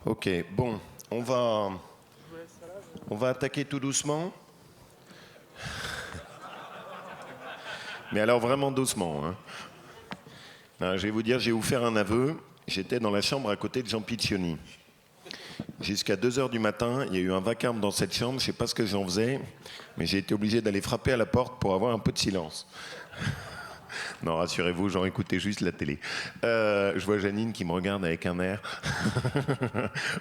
Ok, bon, on va attaquer tout doucement. Mais alors vraiment doucement. Hein. Non, je vais vous dire, je vais vous faire un aveu. J'étais dans la chambre à côté de Jean Piccioni. Jusqu'à 2h du matin, il y a eu un vacarme dans cette chambre, je ne sais pas ce que j'en faisais, mais j'ai été obligé d'aller frapper à la porte pour avoir un peu de silence. Non, rassurez-vous, j'en écoutais juste la télé. Je vois Janine qui me regarde avec un air.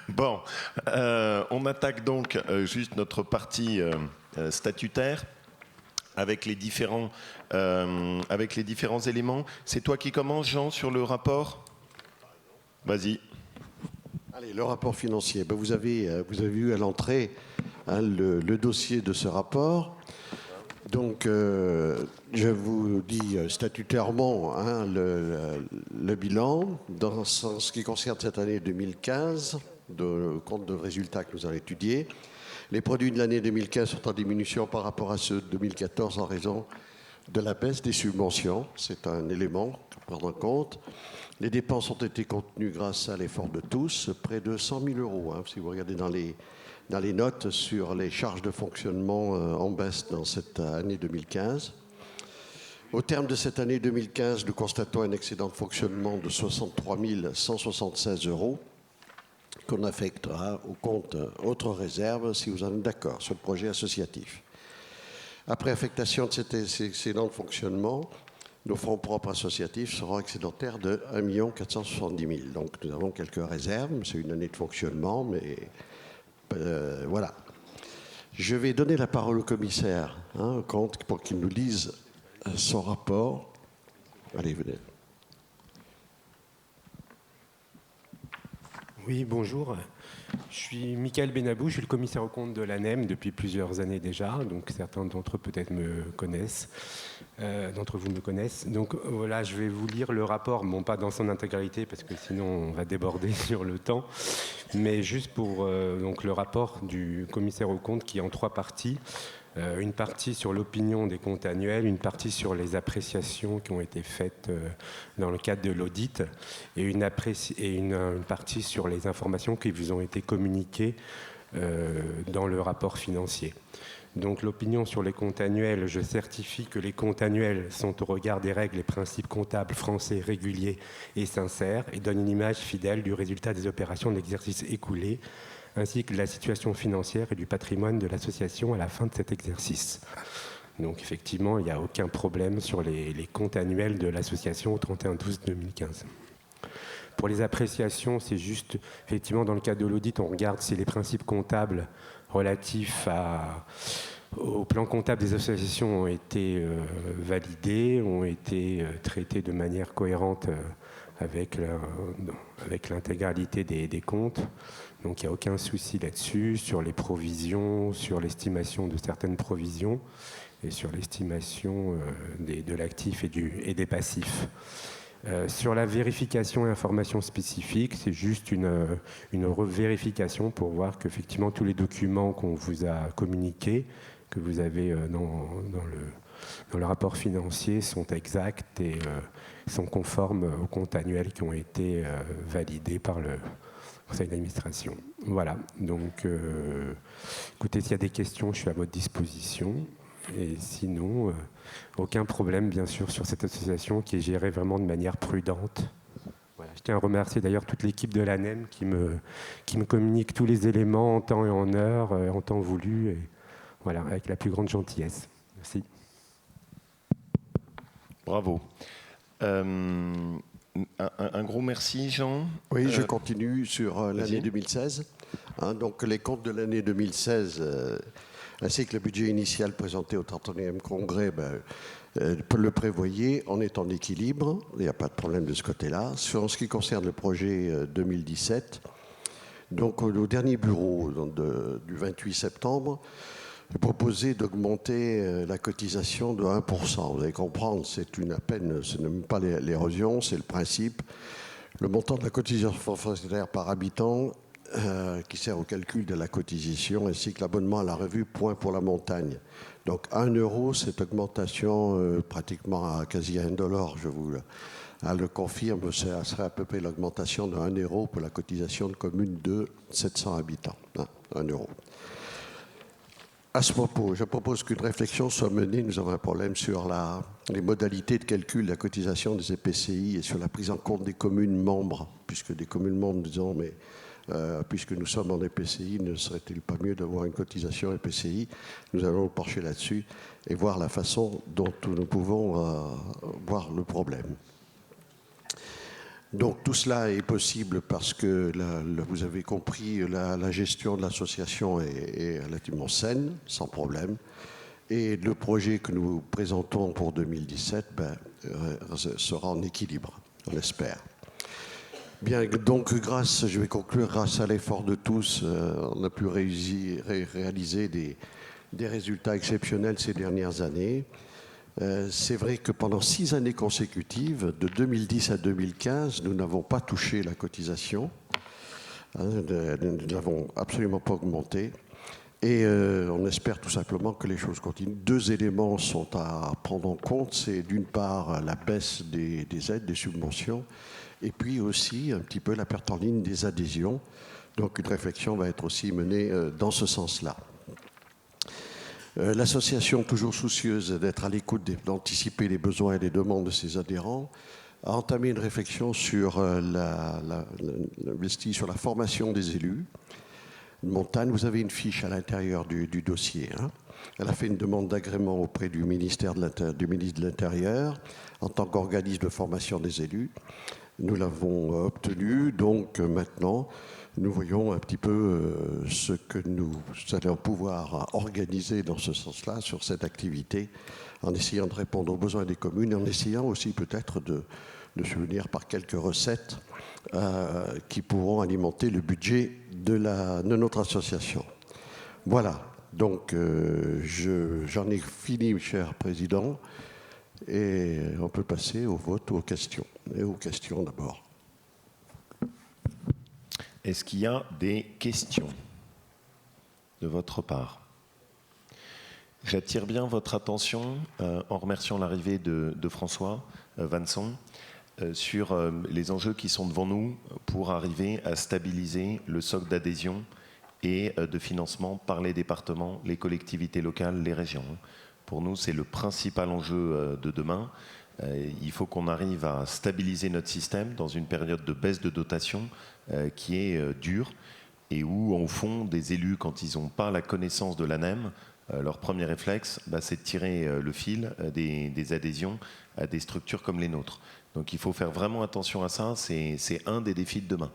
Bon, on attaque donc juste notre partie statutaire avec les différents éléments. C'est toi qui commences, Jean, sur le rapport ? Vas-y. Allez, le rapport financier. Ben, vous avez eu à l'entrée le dossier de ce rapport. Donc, je vous dis statutairement le bilan. Dans ce qui concerne cette année 2015, le compte de résultats que nous allons étudier. Les produits de l'année 2015 sont en diminution par rapport à ceux de 2014 en raison de la baisse des subventions. C'est un élément à prendre en compte. Les dépenses ont été contenues grâce à l'effort de tous, près de 100 000 euros. Si vous regardez dans les notes sur les charges de fonctionnement en baisse dans cette année 2015. Au terme de cette année 2015, nous constatons un excédent de fonctionnement de 63 176 euros qu'on affectera au compte autres réserves si vous en êtes d'accord sur le projet associatif. Après affectation de cet excédent de fonctionnement, nos fonds propres associatifs seront excédentaires de 1 470 000. Donc nous avons quelques réserves. C'est une année de fonctionnement, mais voilà. Je vais donner la parole au commissaire au compte pour qu'il nous lise son rapport. Allez, venez. Oui, bonjour. Je suis Michael Benabou, je suis le commissaire aux comptes de l'ANEM depuis plusieurs années déjà, donc certains d'entre eux peut-être me connaissent, d'entre vous me connaissent. Donc voilà, je vais vous lire le rapport, bon pas dans son intégralité parce que sinon on va déborder sur le temps, mais juste pour donc le rapport du commissaire aux comptes qui est en 3 parties. Une partie sur l'opinion des comptes annuels, une partie sur les appréciations qui ont été faites dans le cadre de l'audit et une partie sur les informations qui vous ont été communiquées dans le rapport financier. Donc l'opinion sur les comptes annuels, je certifie que les comptes annuels sont au regard des règles et principes comptables français réguliers et sincères et donnent une image fidèle du résultat des opérations de l'exercice écoulé ainsi que de la situation financière et du patrimoine de l'association à la fin de cet exercice. Donc effectivement, il n'y a aucun problème sur les comptes annuels de l'association au 31/12/2015. Pour les appréciations, c'est juste, effectivement, dans le cadre de l'audit, on regarde si les principes comptables relatifs au plan comptable des associations ont été validés, ont été traités de manière cohérente avec l'intégralité des comptes. Donc il n'y a aucun souci là-dessus, sur les provisions, sur l'estimation de certaines provisions et sur l'estimation de l'actif et des passifs. Sur la vérification et information spécifique, c'est juste une vérification pour voir qu'effectivement tous les documents qu'on vous a communiqués, que vous avez dans le rapport financier sont exacts et sont conformes aux comptes annuels qui ont été validés par le conseil d'administration. Voilà, donc écoutez, s'il y a des questions, je suis à votre disposition. Et sinon, aucun problème, bien sûr, sur cette association qui est gérée vraiment de manière prudente. Voilà. Je tiens à remercier d'ailleurs toute l'équipe de l'ANEM qui me communique tous les éléments en temps et en heure, en temps voulu, et voilà, avec la plus grande gentillesse. Merci. Bravo. Un gros merci, Jean. Oui, je continue sur l'année 2016. Donc les comptes de l'année 2016 ainsi que le budget initial présenté au 31e congrès le prévoyait, on est en équilibre, il n'y a pas de problème de ce côté-là. En ce qui concerne le projet 2017, donc au dernier bureau du 28 septembre, je proposais d'augmenter la cotisation de 1%. Vous allez comprendre, c'est une à peine, ce n'est même pas l'érosion, c'est le principe. Le montant de la cotisation forfaitaire par habitant qui sert au calcul de la cotisation, ainsi que l'abonnement à la revue Point pour la montagne. Donc 1 euro, cette augmentation pratiquement à quasi $1, je vous le confirme, ça serait à peu près l'augmentation de 1 euro pour la cotisation de commune de 700 habitants. 1 euro. À ce propos, je propose qu'une réflexion soit menée, nous avons un problème sur les modalités de calcul de la cotisation des EPCI et sur la prise en compte des communes membres, puisque des communes membres disons, mais puisque nous sommes en EPCI, ne serait-il pas mieux d'avoir une cotisation EPCI? Nous allons nous pencher là-dessus et voir la façon dont nous pouvons voir le problème. Donc tout cela est possible parce que, vous avez compris, la gestion de l'association est relativement saine, sans problème. Et le projet que nous présentons pour 2017 sera en équilibre, on l'espère. Bien, donc je vais conclure, grâce à l'effort de tous, on a pu réaliser des résultats exceptionnels ces dernières années. C'est vrai que pendant 6 années consécutives, de 2010 à 2015, nous n'avons pas touché la cotisation. Nous ne l'avons absolument pas augmentée. Et on espère tout simplement que les choses continuent. 2 éléments sont à prendre en compte. C'est d'une part la baisse des aides, des subventions, et puis aussi un petit peu la perte en ligne des adhésions. Donc une réflexion va être aussi menée dans ce sens-là. L'association, toujours soucieuse d'être à l'écoute, d'anticiper les besoins et les demandes de ses adhérents, a entamé une réflexion sur investi sur la formation des élus. Montagne, vous avez une fiche à l'intérieur du dossier. Elle a fait une demande d'agrément auprès du ministre de l'Intérieur en tant qu'organisme de formation des élus. Nous l'avons obtenu, donc maintenant, nous voyons un petit peu ce que nous allons pouvoir organiser dans ce sens-là, sur cette activité, en essayant de répondre aux besoins des communes, et en essayant aussi peut-être de subvenir par quelques recettes qui pourront alimenter le budget de notre association. Voilà, donc j'en ai fini, cher Président, et on peut passer au vote ou aux questions. Et aux questions d'abord. Est-ce qu'il y a des questions de votre part? J'attire bien votre attention, en remerciant l'arrivée de François Vanson, sur les enjeux qui sont devant nous pour arriver à stabiliser le socle d'adhésion et de financement par les départements, les collectivités locales, les régions. Pour nous, c'est le principal enjeu de demain. Il faut qu'on arrive à stabiliser notre système dans une période de baisse de dotation qui est dure et où, au fond, des élus, quand ils n'ont pas la connaissance de l'ANEM, leur premier réflexe, c'est de tirer le fil des adhésions à des structures comme les nôtres. Donc il faut faire vraiment attention à ça, c'est un des défis de demain.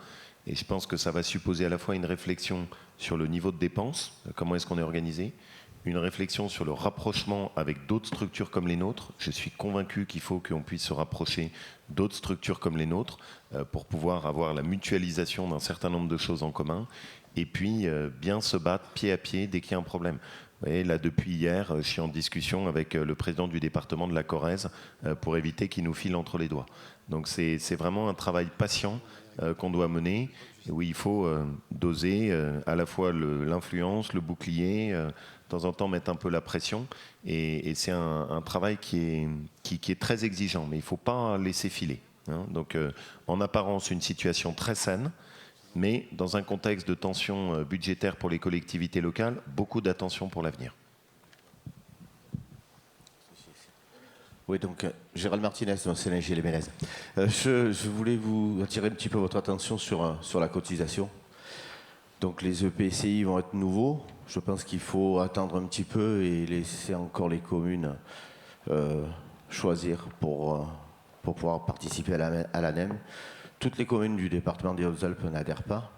Et je pense que ça va supposer à la fois une réflexion sur le niveau de dépenses, comment est-ce qu'on est organisé, une réflexion sur le rapprochement avec d'autres structures comme les nôtres. Je suis convaincu qu'il faut qu'on puisse se rapprocher d'autres structures comme les nôtres pour pouvoir avoir la mutualisation d'un certain nombre de choses en commun et puis bien se battre pied à pied dès qu'il y a un problème. Vous voyez, là, depuis hier, je suis en discussion avec le président du département de la Corrèze pour éviter qu'il nous file entre les doigts. Donc c'est vraiment un travail patient qu'on doit mener, où il faut doser à la fois l'influence, le bouclier, de temps en temps mettre un peu la pression. Et c'est un travail qui est très exigeant, mais il ne faut pas laisser filer. Donc en apparence, une situation très saine, mais dans un contexte de tension budgétaire pour les collectivités locales, beaucoup d'attention pour l'avenir. Oui, donc Gérald Martinez, CNG Les Mélèzes. Je voulais vous attirer un petit peu votre attention sur la cotisation. Donc les EPCI vont être nouveaux. Je pense qu'il faut attendre un petit peu et laisser encore les communes choisir pour pouvoir participer à l'ANEM. Toutes les communes du département des Hautes-Alpes n'adhèrent pas.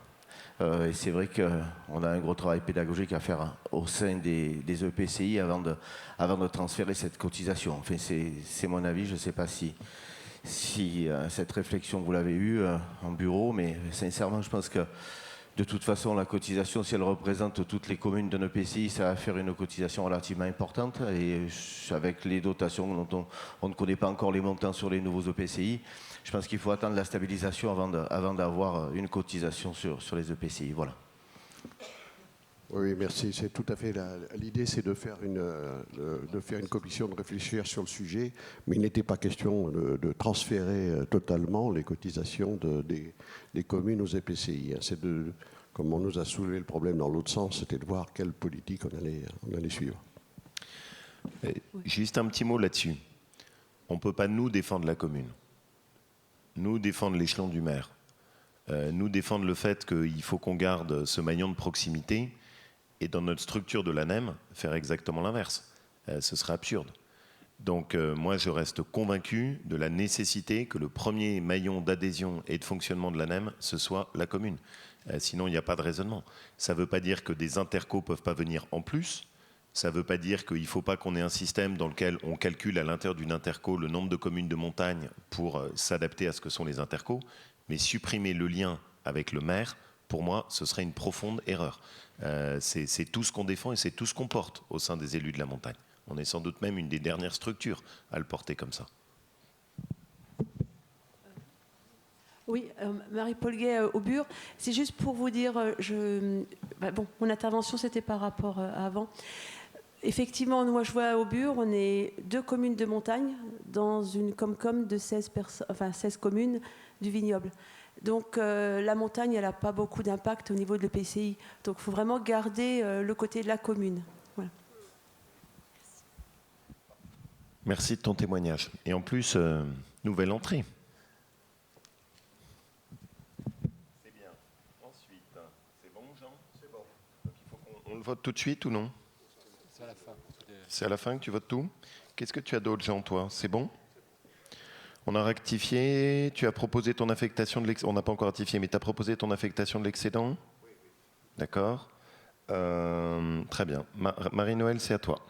Et c'est vrai qu'on a un gros travail pédagogique à faire au sein des EPCI avant de transférer cette cotisation. Enfin, c'est mon avis. Je ne sais pas si cette réflexion vous l'avez eue en bureau, mais sincèrement, je pense que de toute façon, la cotisation, si elle représente toutes les communes d'un EPCI, ça va faire une cotisation relativement importante. Et avec les dotations dont on ne connaît pas encore les montants sur les nouveaux EPCI, je pense qu'il faut attendre la stabilisation avant d'avoir une cotisation sur les EPCI. Voilà. Oui, merci. C'est tout à fait l'idée, c'est de faire une commission, de réfléchir sur le sujet, mais il n'était pas question de transférer totalement les cotisations des communes aux EPCI. C'est comme on nous a soulevé le problème dans l'autre sens, c'était de voir quelle politique on allait suivre. Juste un petit mot là-dessus. On ne peut pas nous défendre la commune, nous défendre l'échelon du maire, nous défendre le fait qu'il faut qu'on garde ce maillon de proximité. Et dans notre structure de l'ANEM, faire exactement l'inverse. Ce serait absurde. Donc moi, je reste convaincu de la nécessité que le premier maillon d'adhésion et de fonctionnement de l'ANEM, ce soit la commune. Sinon, il n'y a pas de raisonnement. Ça ne veut pas dire que des intercos ne peuvent pas venir en plus. Ça ne veut pas dire qu'il ne faut pas qu'on ait un système dans lequel on calcule à l'intérieur d'une interco le nombre de communes de montagne pour s'adapter à ce que sont les intercos. Mais supprimer le lien avec le maire, pour moi, ce serait une profonde erreur. C'est tout ce qu'on défend et c'est tout ce qu'on porte au sein des élus de la montagne. On est sans doute même une des dernières structures à le porter comme ça. Oui, Marie-Paul Gay, Aubure. C'est juste pour vous dire, mon intervention c'était par rapport à avant. Effectivement, moi je vois à Aubure, on est 2 communes de montagne dans une Comcom de 16 communes du vignoble. Donc la montagne, elle n'a pas beaucoup d'impact au niveau de l'EPCI. Donc il faut vraiment garder le côté de la commune. Voilà. Merci de ton témoignage. Et en plus, nouvelle entrée. C'est bien. Ensuite, c'est bon, Jean ? C'est bon. Donc, il faut qu'on le vote tout de suite ou non ? C'est à la fin. C'est à la fin que tu votes tout ? Qu'est-ce que tu as d'autre, Jean, toi ? C'est bon ? On a rectifié, tu as proposé ton affectation de l'excédent. On n'a pas encore rectifié, mais tu as proposé ton affectation de l'excédent ? Oui. D'accord. Très bien. Marie-Noëlle, c'est à toi.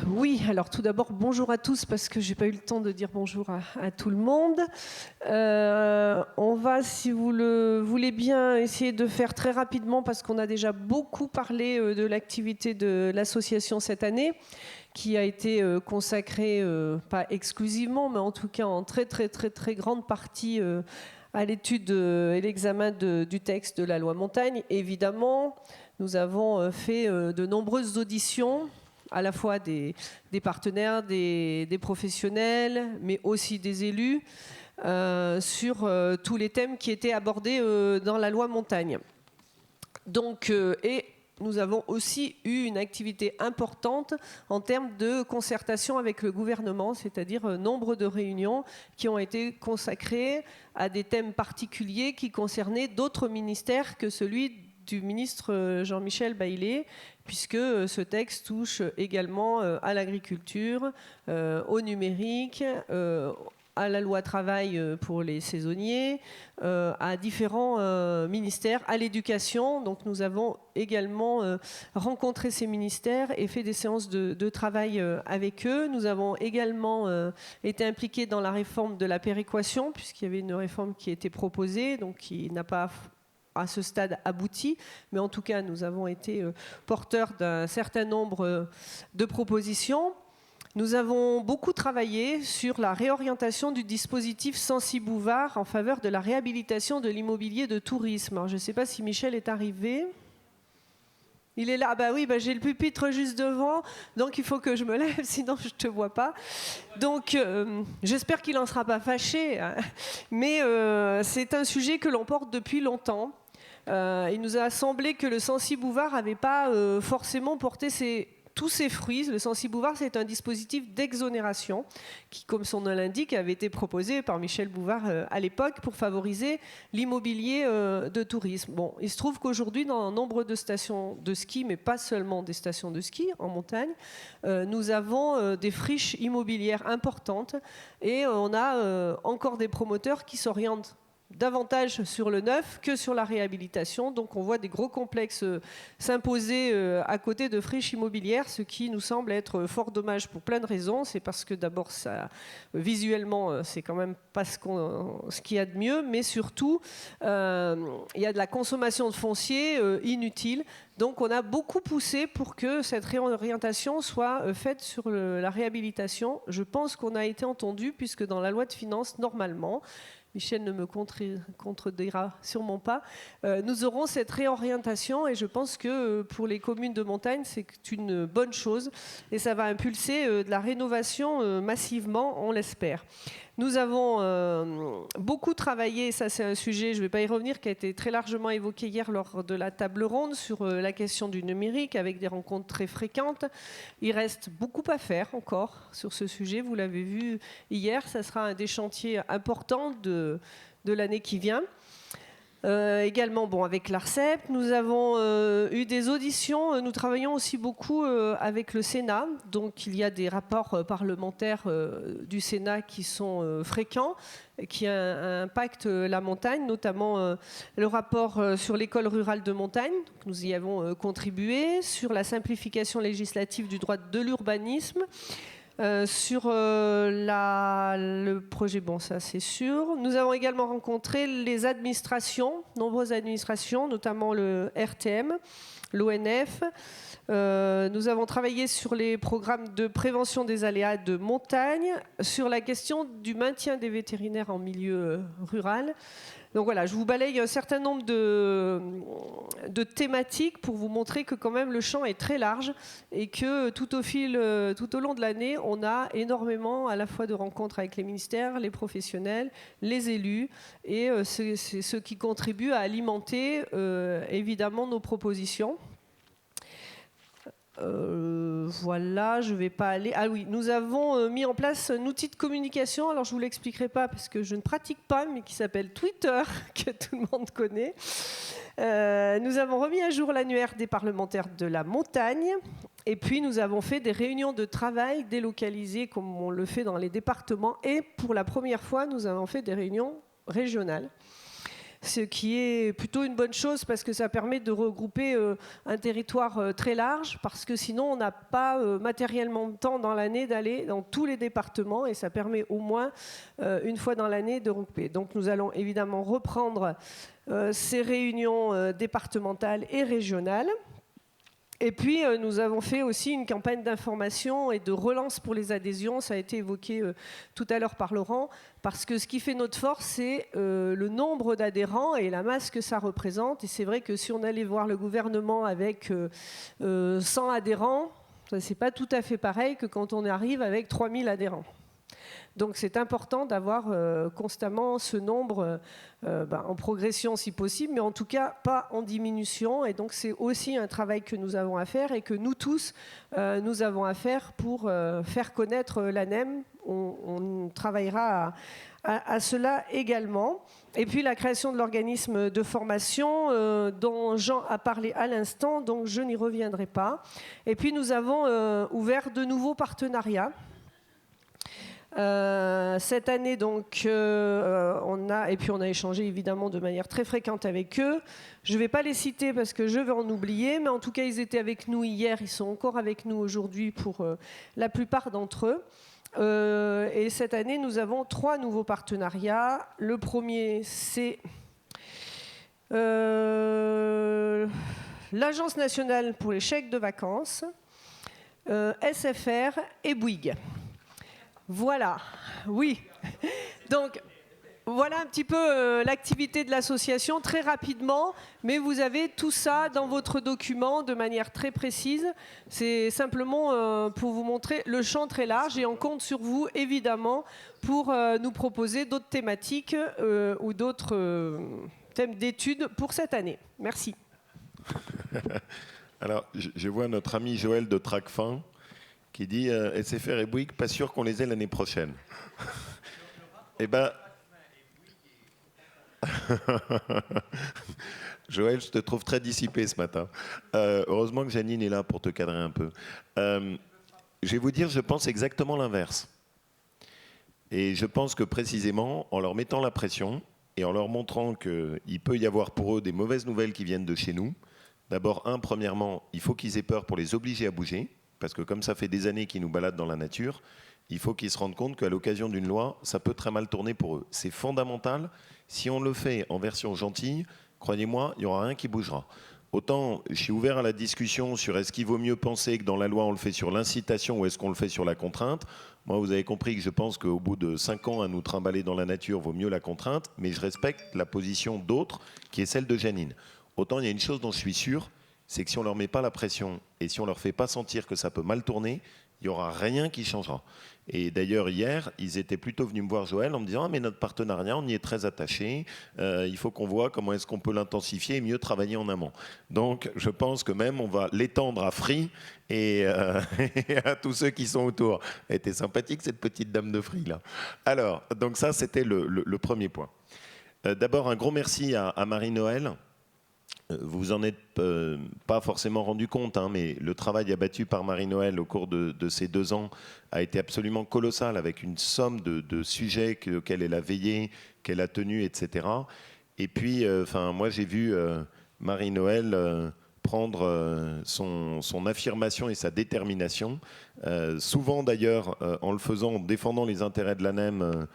Oui, alors tout d'abord, bonjour à tous, parce que je n'ai pas eu le temps de dire bonjour à tout le monde. On va, si vous le voulez bien, essayer de faire très rapidement, parce qu'on a déjà beaucoup parlé de l'activité de l'association cette année, qui a été consacrée, pas exclusivement, mais en tout cas en très grande partie à l'étude et l'examen du texte de la loi Montagne. Évidemment, nous avons fait de nombreuses auditions, à la fois des partenaires, des professionnels, mais aussi des élus, sur tous les thèmes qui étaient abordés dans la loi Montagne. Donc, et nous avons aussi eu une activité importante en termes de concertation avec le gouvernement, c'est-à-dire nombre de réunions qui ont été consacrées à des thèmes particuliers qui concernaient d'autres ministères que celui du ministre Jean-Michel Baillet, puisque ce texte touche également à l'agriculture, au numérique, à la loi travail pour les saisonniers, à différents ministères, à l'éducation. Donc nous avons également rencontré ces ministères et fait des séances de travail avec eux. Nous avons également été impliqués dans la réforme de la péréquation, puisqu'il y avait une réforme qui était proposée, donc qui n'a pas à ce stade abouti, mais en tout cas nous avons été porteurs d'un certain nombre de propositions. Nous avons beaucoup travaillé sur la réorientation du dispositif Censi-Bouvard en faveur de la réhabilitation de l'immobilier de tourisme. Alors, je ne sais pas si Michel est arrivé. Il est là. Ah bah oui, j'ai le pupitre juste devant, donc il faut que je me lève, sinon je ne te vois pas. Donc j'espère qu'il n'en sera pas fâché, hein. Mais c'est un sujet que l'on porte depuis longtemps. Il nous a semblé que le Censi-Bouvard n'avait pas forcément porté tous ses fruits. Le Censi-Bouvard, c'est un dispositif d'exonération qui, comme son nom l'indique, avait été proposé par Michel Bouvard à l'époque pour favoriser l'immobilier de tourisme. Bon, il se trouve qu'aujourd'hui, dans nombre de stations de ski, mais pas seulement des stations de ski en montagne, nous avons des friches immobilières importantes et on a encore des promoteurs qui s'orientent davantage sur le neuf que sur la réhabilitation. Donc on voit des gros complexes s'imposer à côté de friches immobilières, ce qui nous semble être fort dommage pour plein de raisons. C'est parce que d'abord, visuellement, c'est quand même pas ce qu'il y a de mieux, mais surtout, il y a de la consommation de foncier inutile. Donc on a beaucoup poussé pour que cette réorientation soit faite sur la réhabilitation. Je pense qu'on a été entendu, puisque dans la loi de finances, normalement, Michel ne me contredira sûrement pas, nous aurons cette réorientation et je pense que pour les communes de montagne, c'est une bonne chose et ça va impulser de la rénovation massivement, on l'espère. Nous avons beaucoup travaillé, ça c'est un sujet, je ne vais pas y revenir, qui a été très largement évoqué hier lors de la table ronde sur la question du numérique, avec des rencontres très fréquentes. Il reste beaucoup à faire encore sur ce sujet, vous l'avez vu hier, ça sera un des chantiers importants de l'année qui vient. Également avec l'ARCEP, nous avons eu des auditions, nous travaillons aussi beaucoup avec le Sénat, donc il y a des rapports parlementaires du Sénat qui sont fréquents, qui impactent la montagne, notamment le rapport sur l'école rurale de montagne, donc nous y avons contribué, sur la simplification législative du droit de l'urbanisme, sur le projet, ça c'est sûr. Nous avons également rencontré les administrations, nombreuses administrations, notamment le RTM, l'ONF. Nous avons travaillé sur les programmes de prévention des aléas de montagne, sur la question du maintien des vétérinaires en milieu rural. Donc voilà, je vous balaye un certain nombre de thématiques pour vous montrer que quand même le champ est très large et que tout au long de l'année, on a énormément à la fois de rencontres avec les ministères, les professionnels, les élus et c'est ce qui contribue à alimenter évidemment nos propositions. Voilà, je ne vais pas aller... Ah oui, nous avons mis en place un outil de communication, alors je ne vous l'expliquerai pas parce que je ne pratique pas, mais qui s'appelle Twitter, que tout le monde connaît. Nous avons remis à jour l'annuaire des parlementaires de la montagne, et puis nous avons fait des réunions de travail délocalisées comme on le fait dans les départements, et pour la première fois, nous avons fait des réunions régionales. Ce qui est plutôt une bonne chose parce que ça permet de regrouper un territoire très large, parce que sinon on n'a pas matériellement de temps dans l'année d'aller dans tous les départements et ça permet au moins une fois dans l'année de regrouper. Donc nous allons évidemment reprendre ces réunions départementales et régionales. Et puis, nous avons fait aussi une campagne d'information et de relance pour les adhésions. Ça a été évoqué tout à l'heure par Laurent, parce que ce qui fait notre force, c'est le nombre d'adhérents et la masse que ça représente. Et c'est vrai que si on allait voir le gouvernement avec 100 adhérents, c'est pas tout à fait pareil que quand on arrive avec 3000 adhérents. Donc c'est important d'avoir constamment ce nombre en progression si possible, mais en tout cas pas en diminution. Et donc c'est aussi un travail que nous avons à faire et que nous tous, nous avons à faire pour faire connaître l'ANEM. On travaillera à cela également. Et puis la création de l'organisme de formation dont Jean a parlé à l'instant, donc je n'y reviendrai pas. Et puis nous avons ouvert de nouveaux partenariats. Cette année, donc, on a échangé évidemment de manière très fréquente avec eux. Je ne vais pas les citer parce que je vais en oublier, mais en tout cas, ils étaient avec nous hier, ils sont encore avec nous aujourd'hui pour la plupart d'entre eux. Et cette année, nous avons 3 nouveaux partenariats. Le premier, c'est l'Agence nationale pour les chèques de vacances, SFR et Bouygues. Voilà, oui. Donc, voilà un petit peu l'activité de l'association, très rapidement, mais vous avez tout ça dans votre document de manière très précise. C'est simplement pour vous montrer le champ très large et on compte sur vous, évidemment, pour nous proposer d'autres thématiques ou d'autres thèmes d'études pour cette année. Merci. Alors, je vois notre ami Joël de Tracfin qui dit SFR et Bouygues, pas sûr qu'on les ait l'année prochaine. Eh ben, Joël, je te trouve très dissipé ce matin. Heureusement que Janine est là pour te cadrer un peu. Je vais vous dire, je pense exactement l'inverse. Et je pense que précisément, en leur mettant la pression, et en leur montrant qu'il peut y avoir pour eux des mauvaises nouvelles qui viennent de chez nous. D'abord, premièrement, il faut qu'ils aient peur pour les obliger à bouger, parce que comme ça fait des années qu'ils nous baladent dans la nature, il faut qu'ils se rendent compte qu'à l'occasion d'une loi, ça peut très mal tourner pour eux. C'est fondamental. Si on le fait en version gentille, croyez-moi, il n'y aura rien qui bougera. Autant, je suis ouvert à la discussion sur est-ce qu'il vaut mieux penser que dans la loi, on le fait sur l'incitation ou est-ce qu'on le fait sur la contrainte. Moi, vous avez compris que je pense qu'au bout de 5 ans à nous trimballer dans la nature, vaut mieux la contrainte, mais je respecte la position d'autres, qui est celle de Janine. Autant, il y a une chose dont je suis sûr, c'est que si on ne leur met pas la pression et si on ne leur fait pas sentir que ça peut mal tourner, il n'y aura rien qui changera. Et d'ailleurs, hier, ils étaient plutôt venus me voir, Joël, en me disant « Ah, mais notre partenariat, on y est très attaché. Il faut qu'on voit comment est-ce qu'on peut l'intensifier et mieux travailler en amont. » Donc, je pense que même, on va l'étendre à Free et à tous ceux qui sont autour. Elle était sympathique, cette petite dame de Free, là. Alors, donc ça, c'était le premier point. D'abord, un gros merci à Marie-Noël. Vous en êtes pas forcément rendu compte, hein, mais le travail abattu par Marie-Noël au cours de ces 2 ans a été absolument colossal, avec une somme de sujets auxquels elle a veillé, qu'elle a tenu, etc. Et puis, moi, j'ai vu Marie-Noël prendre son affirmation et sa détermination, souvent d'ailleurs en le faisant, en défendant les intérêts de l'ANEM,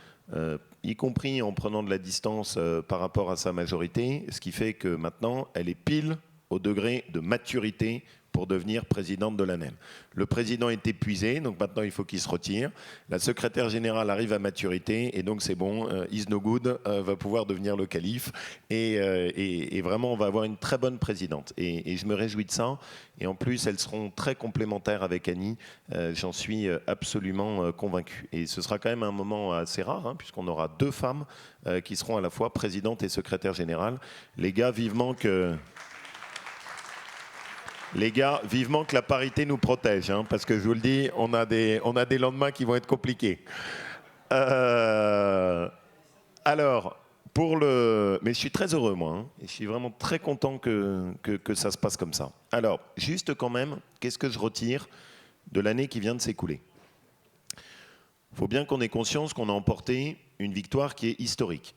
y compris en prenant de la distance par rapport à sa majorité, ce qui fait que maintenant, elle est pile au degré de maturité pour devenir présidente de l'ANEM. Le président est épuisé, donc maintenant il faut qu'il se retire. La secrétaire générale arrive à maturité, et donc c'est bon, is no good, va pouvoir devenir le calife, et vraiment on va avoir une très bonne présidente. Et je me réjouis de ça, et en plus elles seront très complémentaires avec Annie, j'en suis absolument convaincu. Et ce sera quand même un moment assez rare, hein, puisqu'on aura 2 femmes qui seront à la fois présidente et secrétaire générale. Les gars, vivement que la parité nous protège, hein, parce que je vous le dis, on a des lendemains qui vont être compliqués. Alors, mais je suis très heureux, moi, hein, et je suis vraiment très content que ça se passe comme ça. Alors, juste quand même, qu'est-ce que je retire de l'année qui vient de s'écouler ? Il faut bien qu'on ait conscience qu'on a emporté une victoire qui est historique.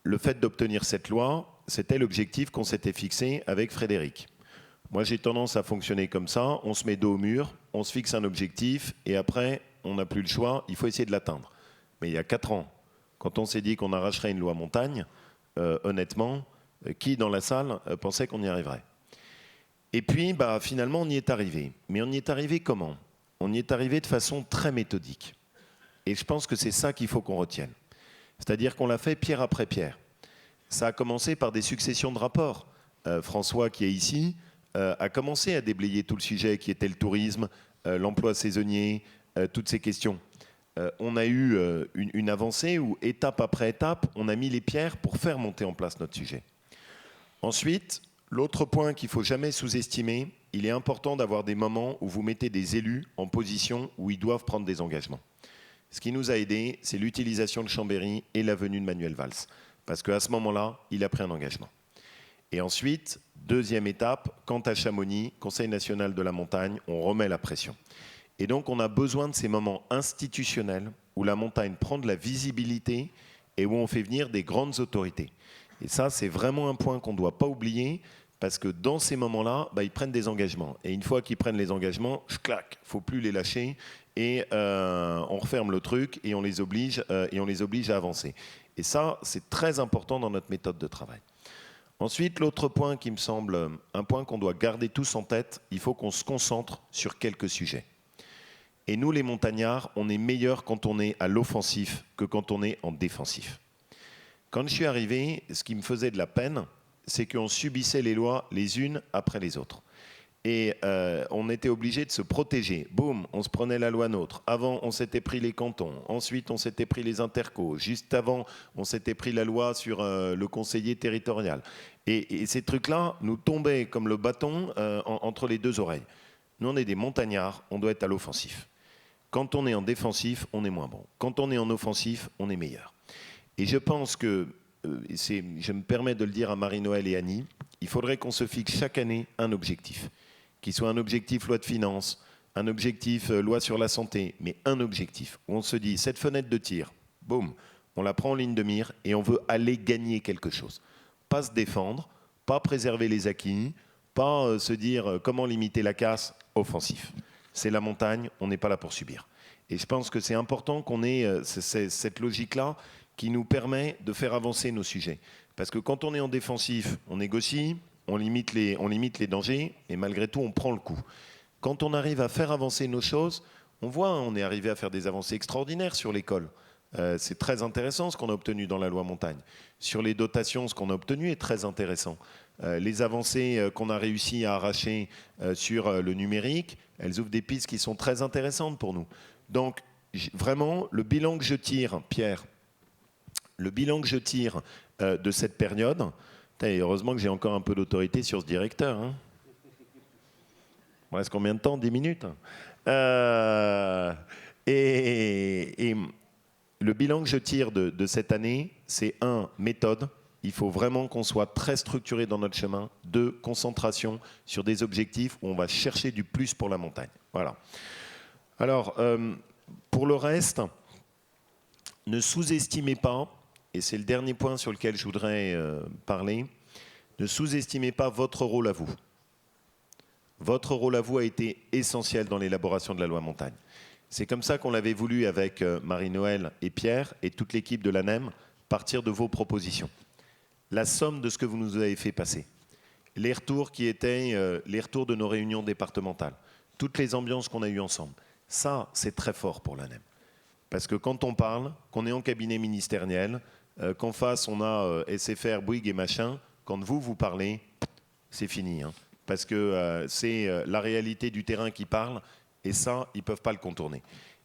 Le fait d'obtenir cette loi, c'était l'objectif qu'on s'était fixé avec Frédéric. Moi, j'ai tendance à fonctionner comme ça. On se met dos au mur, on se fixe un objectif, et après, on n'a plus le choix, il faut essayer de l'atteindre. Mais il y a 4 ans, quand on s'est dit qu'on arracherait une loi montagne, honnêtement, qui dans la salle pensait qu'on y arriverait ? Et puis, finalement, on y est arrivé. Mais on y est arrivé comment ? On y est arrivé de façon très méthodique. Et je pense que c'est ça qu'il faut qu'on retienne. C'est-à-dire qu'on l'a fait pierre après pierre. Ça a commencé par des successions de rapports. François, qui est ici, a commencé à déblayer tout le sujet qui était le tourisme, l'emploi saisonnier, toutes ces questions. On a eu une avancée où, étape après étape, on a mis les pierres pour faire monter en place notre sujet. Ensuite, l'autre point qu'il ne faut jamais sous-estimer, il est important d'avoir des moments où vous mettez des élus en position où ils doivent prendre des engagements. Ce qui nous a aidés, c'est l'utilisation de Chambéry et la venue de Manuel Valls. Parce qu'à ce moment-là, il a pris un engagement. Et ensuite, deuxième étape, quant à Chamonix, Conseil national de la montagne, on remet la pression. Et donc, on a besoin de ces moments institutionnels où la montagne prend de la visibilité et où on fait venir des grandes autorités. Et ça, c'est vraiment un point qu'on ne doit pas oublier, parce que dans ces moments-là, ils prennent des engagements. Et une fois qu'ils prennent les engagements, clac, il ne faut plus les lâcher, et on referme le truc et on les oblige à avancer. Et ça, c'est très important dans notre méthode de travail. Ensuite, l'autre point qui me semble un point qu'on doit garder tous en tête, il faut qu'on se concentre sur quelques sujets. Et nous, les montagnards, on est meilleurs quand on est à l'offensif que quand on est en défensif. Quand je suis arrivé, ce qui me faisait de la peine, c'est qu'on subissait les lois les unes après les autres. Et on était obligé de se protéger. Boum, on se prenait la loi NOTRe. Avant, on s'était pris les cantons. Ensuite, on s'était pris les intercos. Juste avant, on s'était pris la loi sur le conseiller territorial. Et ces trucs-là nous tombaient comme le bâton entre les 2 oreilles. Nous, on est des montagnards, on doit être à l'offensif. Quand on est en défensif, on est moins bon. Quand on est en offensif, on est meilleur. Et je pense que, je me permets de le dire à Marie-Noël et Annie, il faudrait qu'on se fixe chaque année un objectif. Qu'il soit un objectif loi de finances, un objectif loi sur la santé, mais un objectif où on se dit, cette fenêtre de tir, boum, on la prend en ligne de mire et on veut aller gagner quelque chose. Pas se défendre, pas préserver les acquis, pas se dire comment limiter la casse, offensif. C'est la montagne, on n'est pas là pour subir. Et je pense que c'est important qu'on ait cette logique-là qui nous permet de faire avancer nos sujets. Parce que quand on est en défensif, on négocie, on limite les dangers, et malgré tout, on prend le coup. Quand on arrive à faire avancer nos choses, on voit, on est arrivé à faire des avancées extraordinaires sur l'école. C'est très intéressant ce qu'on a obtenu dans la loi montagne. Sur les dotations, ce qu'on a obtenu est très intéressant. Les avancées qu'on a réussi à arracher sur le numérique, elles ouvrent des pistes qui sont très intéressantes pour nous. Donc, vraiment, le bilan que je tire, Pierre, le bilan que je tire de cette période, et heureusement que j'ai encore un peu d'autorité sur ce directeur. Hein. Il me reste combien de temps? 10 minutes. Et le bilan que je tire de cette année, c'est 1, méthode. Il faut vraiment qu'on soit très structuré dans notre chemin. 2, concentration sur des objectifs où on va chercher du plus pour la montagne. Voilà. Alors, pour le reste, ne sous-estimez pas, et c'est le dernier point sur lequel je voudrais parler, ne sous-estimez pas votre rôle à vous. Votre rôle à vous a été essentiel dans l'élaboration de la loi montagne. C'est comme ça qu'on l'avait voulu avec Marie-Noëlle et Pierre et toute l'équipe de l'ANEM, partir de vos propositions. La somme de ce que vous nous avez fait passer. Les retours qui étaient les retours de nos réunions départementales. Toutes les ambiances qu'on a eues ensemble. Ça, c'est très fort pour l'ANEM. Parce que quand on parle, qu'on est en cabinet ministériel, qu'en face on a SFR, Bouygues et machin, quand vous parlez, c'est fini. Hein. Parce que c'est la réalité du terrain qui parle, et ça, ils ne peuvent pas le contourner.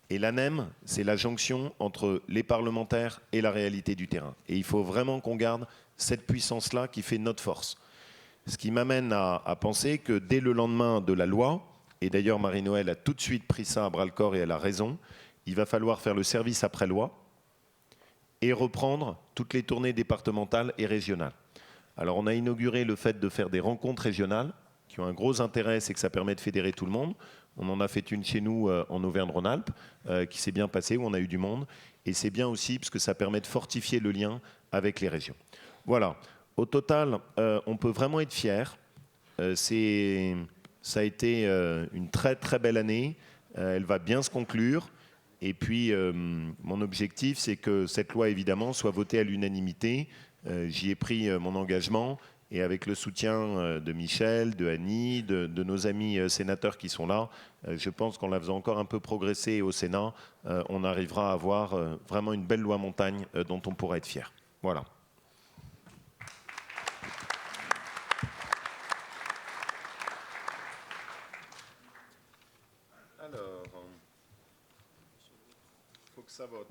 Et l'ANEM, c'est la jonction entre les parlementaires et la réalité du terrain. Et il faut vraiment qu'on garde cette puissance-là qui fait notre force. Ce qui m'amène à penser que dès le lendemain de la loi, et d'ailleurs Marie-Noëlle a tout de suite pris ça à bras-le-corps et elle a raison, il va falloir faire le service après loi et reprendre toutes les tournées départementales et régionales. Alors on a inauguré le fait de faire des rencontres régionales qui ont un gros intérêt, c'est que ça permet de fédérer tout le monde. On en a fait une chez nous en Auvergne-Rhône-Alpes qui s'est bien passée, où on a eu du monde. Et c'est bien aussi parce que ça permet de fortifier le lien avec les régions. Voilà. Au total, on peut vraiment être fiers. Ça a été une très très belle année. Elle va bien se conclure. Et puis, mon objectif, c'est que cette loi, évidemment, soit votée à l'unanimité. J'y ai pris mon engagement. Et avec le soutien de Michel, de Annie, de nos amis sénateurs qui sont là, je pense qu'en la faisant encore un peu progresser au Sénat, on arrivera à avoir vraiment une belle loi montagne dont on pourra être fier. Voilà. Alors, il faut que ça vote.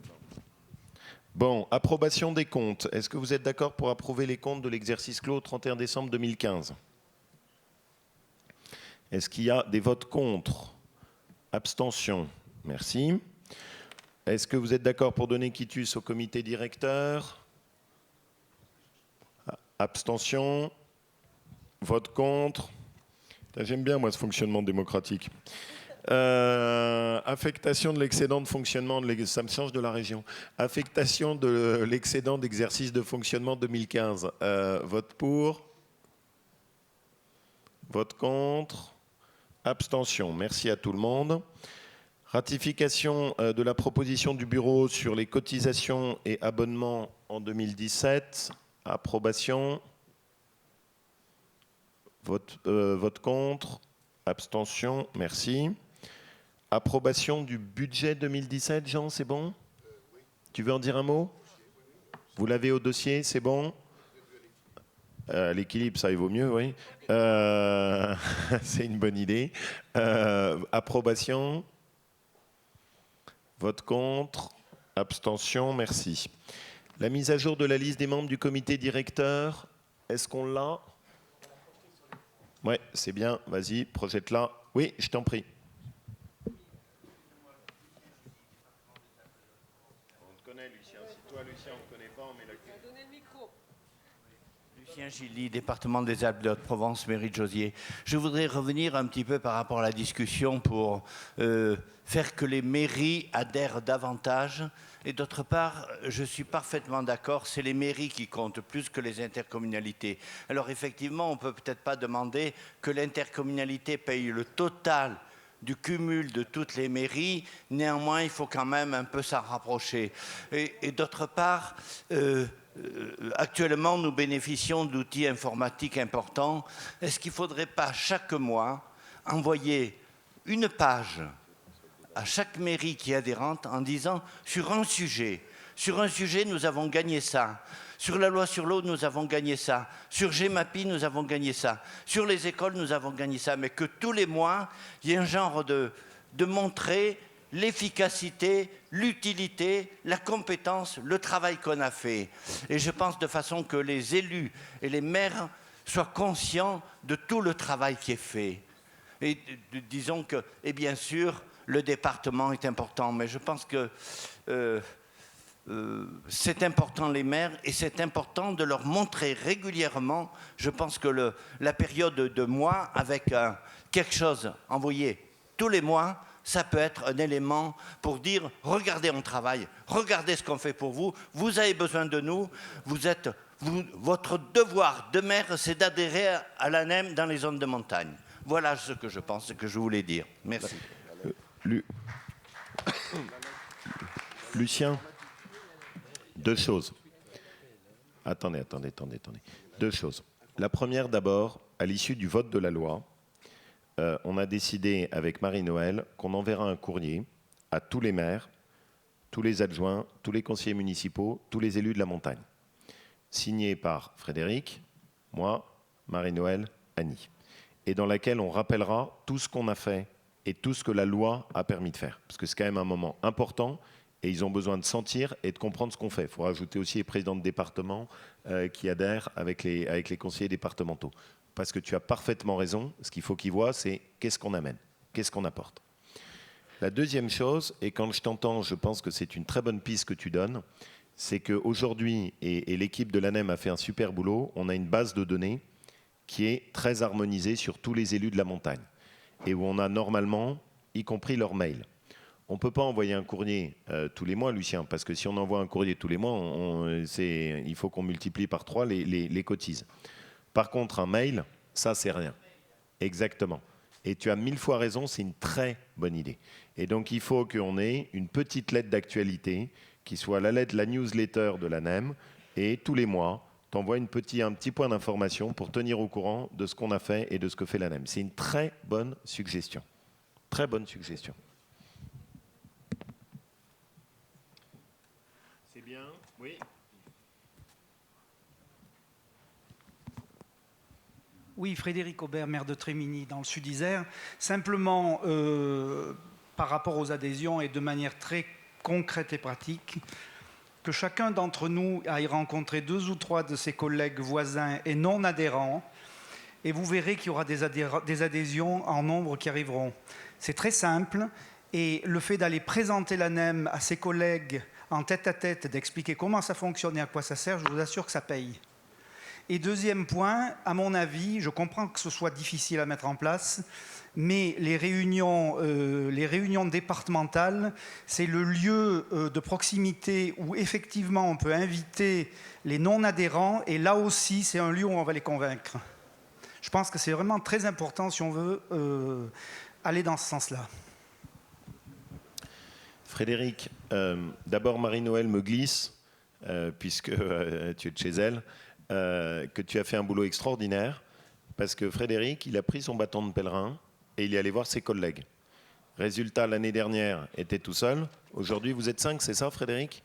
Bon, approbation des comptes. Est-ce que vous êtes d'accord pour approuver les comptes de l'exercice clos au 31 décembre 2015 ? Est-ce qu'il y a des votes contre ? Abstention. Merci. Est-ce que vous êtes d'accord pour donner quitus au comité directeur ? Abstention. Vote contre. J'aime bien, moi, ce fonctionnement démocratique. Affectation de l'excédent de fonctionnement, ça me change de la région. Affectation de l'excédent d'exercice de fonctionnement 2015. Vote pour. Vote contre. Abstention. Merci à tout le monde. Ratification de la proposition du bureau sur les cotisations et abonnements en 2017. Approbation. Vote contre. Abstention. Merci. Approbation du budget 2017, Jean, c'est bon ? Oui. Tu veux en dire un mot ? Vous l'avez au dossier, c'est bon ? L'équilibre, ça il vaut mieux, oui. C'est une bonne idée. Approbation. Vote contre. Abstention, merci. La mise à jour de la liste des membres du comité directeur, est-ce qu'on l'a ? Oui, c'est bien, vas-y, projette-la. Oui, je t'en prie. On te connaît, Lucien. Si toi, Lucien, on ne te connaît pas, on met la clé. Donner le micro. Lucien Gilly, département des Alpes de Haute-Provence, mairie de Josier. Je voudrais revenir un petit peu par rapport à la discussion pour faire que les mairies adhèrent davantage. Et d'autre part, je suis parfaitement d'accord, c'est les mairies qui comptent plus que les intercommunalités. Alors effectivement, on ne peut peut-être pas demander que l'intercommunalité paye le total du cumul de toutes les mairies. Néanmoins, il faut quand même un peu s'en rapprocher. Et d'autre part, actuellement, nous bénéficions d'outils informatiques importants. Est-ce qu'il ne faudrait pas chaque mois envoyer une page à chaque mairie qui est adhérente en disant sur un sujet, nous avons gagné ça. Sur la loi sur l'eau, nous avons gagné ça. Sur GEMAPI, nous avons gagné ça. Sur les écoles, nous avons gagné ça. Mais que tous les mois, il y ait un genre de montrer l'efficacité, l'utilité, la compétence, le travail qu'on a fait. Et je pense de façon que les élus et les maires soient conscients de tout le travail qui est fait. Et disons que, et bien sûr, le département est important, mais je pense que c'est important les maires et c'est important de leur montrer régulièrement. Je pense que la période de mois avec quelque chose envoyé tous les mois, ça peut être un élément pour dire regardez on travaille, regardez ce qu'on fait pour vous, vous avez besoin de nous, votre devoir de maire c'est d'adhérer à l'ANEM dans les zones de montagne. Voilà ce que je pense, ce que je voulais dire. Merci. Lucien, deux choses. Attendez. Deux choses. La première, d'abord, à l'issue du vote de la loi, on a décidé avec Marie-Noëlle qu'on enverra un courrier à tous les maires, tous les adjoints, tous les conseillers municipaux, tous les élus de la montagne, signé par Frédéric, moi, Marie-Noëlle, Annie, et dans laquelle on rappellera tout ce qu'on a fait et tout ce que la loi a permis de faire. Parce que c'est quand même un moment important et ils ont besoin de sentir et de comprendre ce qu'on fait. Il faut rajouter aussi les présidents de département qui adhèrent avec les conseillers départementaux. Parce que tu as parfaitement raison, ce qu'il faut qu'ils voient, c'est qu'est-ce qu'on amène, qu'est-ce qu'on apporte. La deuxième chose, et quand je t'entends, je pense que c'est une très bonne piste que tu donnes, c'est qu'aujourd'hui, et l'équipe de l'ANEM a fait un super boulot, on a une base de données qui est très harmonisée sur tous les élus de la montagne. Et où on a normalement, y compris leur mail. On ne peut pas envoyer un courrier tous les mois, Lucien, parce que si on envoie un courrier tous les mois, il faut qu'on multiplie par 3 les cotises. Par contre, un mail, ça, c'est rien. Exactement. Et tu as 1000 fois raison, c'est une très bonne idée. Et donc, il faut qu'on ait une petite lettre d'actualité qui soit la newsletter de l'ANEM, et tous les mois, t'envoies un petit point d'information pour tenir au courant de ce qu'on a fait et de ce que fait l'ANEM. C'est une très bonne suggestion. Très bonne suggestion. C'est bien, oui. Oui, Frédéric Aubert, maire de Trémigny, dans le Sud-Isère. Simplement, par rapport aux adhésions et de manière très concrète et pratique, que chacun d'entre nous aille rencontrer 2 ou 3 de ses collègues voisins et non adhérents, et vous verrez qu'il y aura des adhésions en nombre qui arriveront. C'est très simple, et le fait d'aller présenter l'ANEM à ses collègues en tête-à-tête, d'expliquer comment ça fonctionne et à quoi ça sert, je vous assure que ça paye. Et deuxième point, à mon avis, je comprends que ce soit difficile à mettre en place, mais les réunions départementales, c'est le lieu de proximité où effectivement on peut inviter les non-adhérents, et là aussi c'est un lieu où on va les convaincre. Je pense que c'est vraiment très important si on veut aller dans ce sens-là. Frédéric, d'abord Marie-Noëlle me glisse, puisque tu es de chez elle, que tu as fait un boulot extraordinaire, parce que Frédéric, il a pris son bâton de pèlerin et il est allé voir ses collègues. Résultat, l'année dernière, était tout seul. Aujourd'hui, vous êtes 5, c'est ça, Frédéric?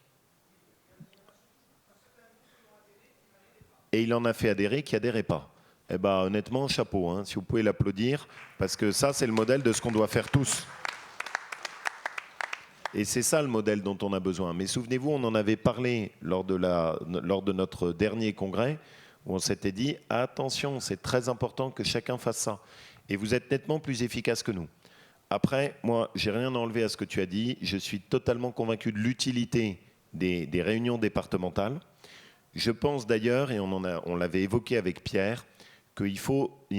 Et il en a fait adhérer qui n'adhéraient pas. Eh bien, honnêtement, chapeau, hein, si vous pouvez l'applaudir, parce que ça, c'est le modèle de ce qu'on doit faire tous. Et c'est ça le modèle dont on a besoin. Mais souvenez-vous, on en avait parlé lors de notre dernier congrès, où on s'était dit, attention, c'est très important que chacun fasse ça. Et vous êtes nettement plus efficace que nous. Après, moi, j'ai rien à enlever à ce que tu as dit. Je suis totalement convaincu de l'utilité des réunions départementales. Je pense d'ailleurs, et on l'avait évoqué avec Pierre, qu'il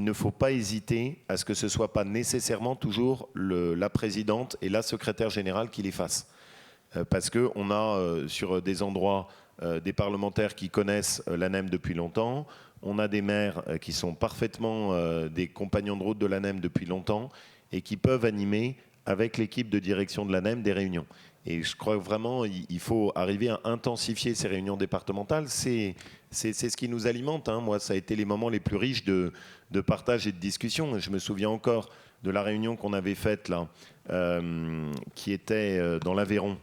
ne faut pas hésiter à ce que ce ne soit pas nécessairement toujours la présidente et la secrétaire générale qui les fassent. Parce qu'on a sur des endroits des parlementaires qui connaissent l'ANEM depuis longtemps, on a des maires qui sont parfaitement des compagnons de route de l'ANEM depuis longtemps et qui peuvent animer avec l'équipe de direction de l'ANEM des réunions. Et je crois vraiment qu'il faut arriver à intensifier ces réunions départementales. C'est ce qui nous alimente. Hein. Moi, ça a été les moments les plus riches de partage et de discussion. Je me souviens encore de la réunion qu'on avait faite là, qui était dans l'Aveyron.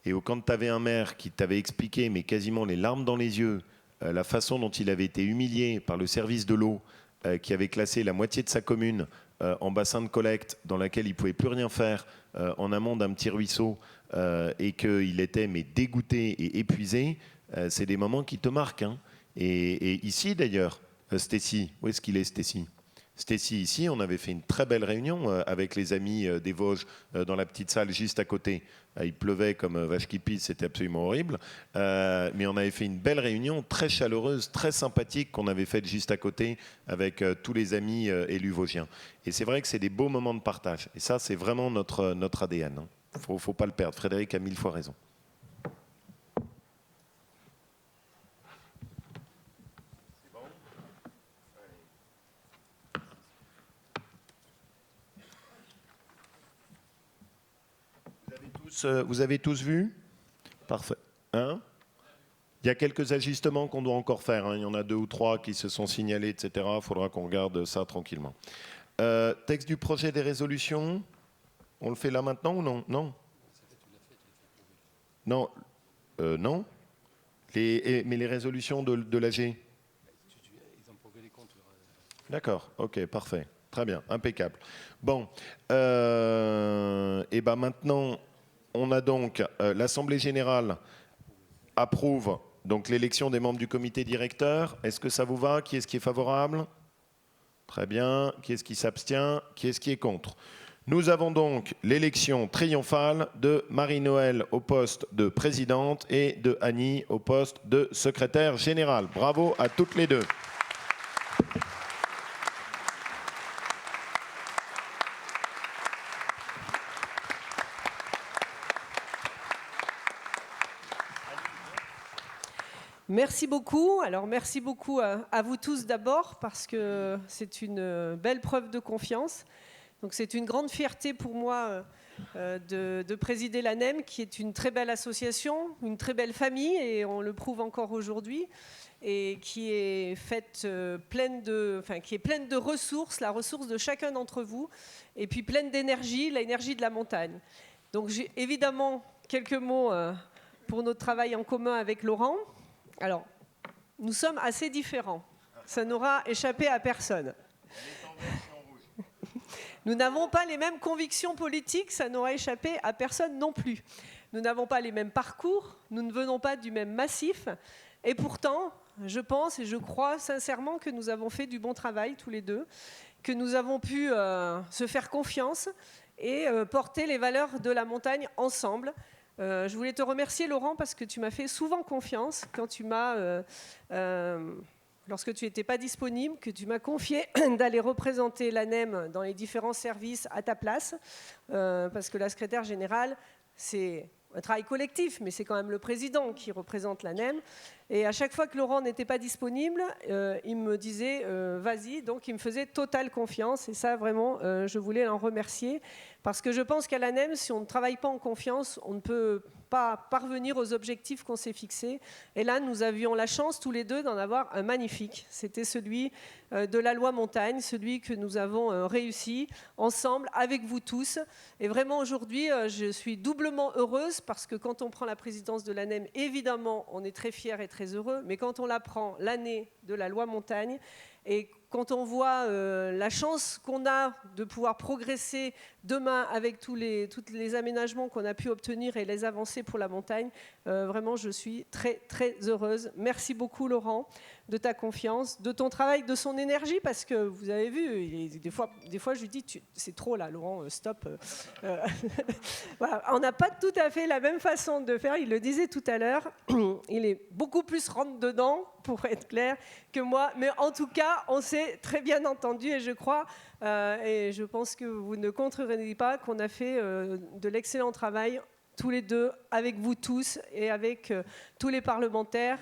Et quand tu avais un maire qui t'avait expliqué, mais quasiment les larmes dans les yeux, la façon dont il avait été humilié par le service de l'eau, qui avait classé la moitié de sa commune en bassin de collecte, dans laquelle il ne pouvait plus rien faire, en amont d'un petit ruisseau, et qu'il était dégoûté et épuisé, c'est des moments qui te marquent. Hein. Et ici d'ailleurs, Stécie, où est-ce qu'il est Stécie ? Stécie, ici, on avait fait une très belle réunion avec les amis des Vosges dans la petite salle juste à côté. Il pleuvait comme vache qui pisse, c'était absolument horrible. Mais on avait fait une belle réunion, très chaleureuse, très sympathique, qu'on avait faite juste à côté avec tous les amis élus vosgiens. Et c'est vrai que c'est des beaux moments de partage. Et ça, c'est vraiment notre ADN. Il ne faut pas le perdre. Frédéric a 1000 fois raison. Vous avez tous vu ? Parfait. Hein ? Il y a quelques ajustements qu'on doit encore faire. Hein. Il y en a 2 ou 3 qui se sont signalés, etc. Il faudra qu'on regarde ça tranquillement. Texte du projet des résolutions. On le fait là maintenant ou non ? Non. Non. Non. Mais les résolutions de l'AG ? D'accord. Ok, parfait. Très bien, impeccable. Bon. Et ben maintenant... On a donc l'Assemblée générale approuve donc l'élection des membres du comité directeur. Est-ce que ça vous va ? Qui est-ce qui est favorable ? Très bien. Qui est-ce qui s'abstient ? Qui est-ce qui est contre ? Nous avons donc l'élection triomphale de Marie-Noëlle au poste de présidente et de Annie au poste de secrétaire générale. Bravo à toutes les deux. Merci beaucoup. Alors merci beaucoup à vous tous d'abord parce que c'est une belle preuve de confiance. Donc c'est une grande fierté pour moi de présider l'ANEM, qui est une très belle association, une très belle famille, et on le prouve encore aujourd'hui, et qui est pleine de ressources, la ressource de chacun d'entre vous, et puis pleine d'énergie, l'énergie de la montagne. Donc j'ai évidemment quelques mots pour notre travail en commun avec Laurent. Alors, nous sommes assez différents. Ça n'aura échappé à personne. Nous n'avons pas les mêmes convictions politiques, ça n'aura échappé à personne non plus. Nous n'avons pas les mêmes parcours, nous ne venons pas du même massif. Et pourtant, je pense et je crois sincèrement que nous avons fait du bon travail tous les deux, que nous avons pu se faire confiance et porter les valeurs de la montagne ensemble. Je voulais te remercier, Laurent, parce que tu m'as fait souvent confiance quand tu m'as, lorsque tu n'étais pas disponible, que tu m'as confié d'aller représenter l'ANEM dans les différents services à ta place, parce que la secrétaire générale, c'est un travail collectif, mais c'est quand même le président qui représente l'ANEM. Et à chaque fois que Laurent n'était pas disponible, il me disait vas-y, donc il me faisait totale confiance. Et ça, vraiment, je voulais l'en remercier. Parce que je pense qu'à l'ANEM, si on ne travaille pas en confiance, on ne peut pas parvenir aux objectifs qu'on s'est fixés. Et là, nous avions la chance tous les deux d'en avoir un magnifique. C'était celui de la loi montagne, celui que nous avons réussi ensemble, avec vous tous. Et vraiment, aujourd'hui, je suis doublement heureuse parce que quand on prend la présidence de l'ANEM, évidemment, on est très fiers et très heureux. Mais quand on la prend l'année de la loi montagne, et quand on voit la chance qu'on a de pouvoir progresser demain avec tous les aménagements qu'on a pu obtenir et les avancées pour la montagne, vraiment, je suis très, très heureuse. Merci beaucoup, Laurent. de ta confiance, de ton travail, de son énergie, parce que vous avez vu, des fois je lui dis, c'est trop là, Laurent, stop. Voilà, on n'a pas tout à fait la même façon de faire, il le disait tout à l'heure, il est beaucoup plus rentre-dedans, pour être clair, que moi, mais en tout cas, on s'est très bien entendu, et je crois, et je pense que vous ne contredirez pas, qu'on a fait de l'excellent travail, tous les deux, avec vous tous, et avec tous les parlementaires,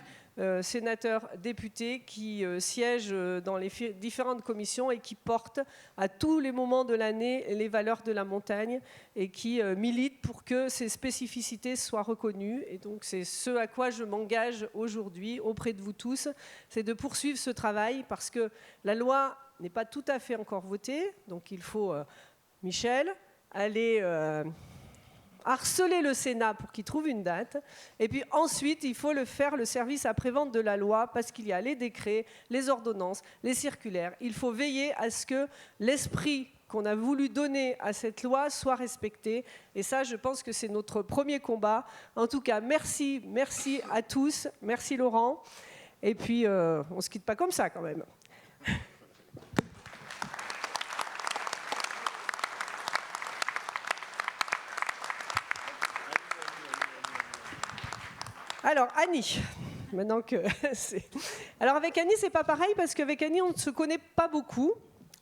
sénateurs, députés qui siègent dans les différentes commissions et qui portent à tous les moments de l'année les valeurs de la montagne et qui militent pour que ces spécificités soient reconnues. Et donc c'est ce à quoi je m'engage aujourd'hui auprès de vous tous, c'est de poursuivre ce travail parce que la loi n'est pas tout à fait encore votée, donc il faut, Michel, aller harceler le Sénat pour qu'il trouve une date. Et puis ensuite, il faut le faire, le service après-vente de la loi, parce qu'il y a les décrets, les ordonnances, les circulaires. Il faut veiller à ce que l'esprit qu'on a voulu donner à cette loi soit respecté. Et ça, je pense que c'est notre premier combat. En tout cas, merci à tous. Merci Laurent. Et puis, on ne se quitte pas comme ça quand même. Alors, Annie, maintenant que c'est... Alors, avec Annie, c'est pas pareil, parce qu'avec Annie, on ne se connaît pas beaucoup.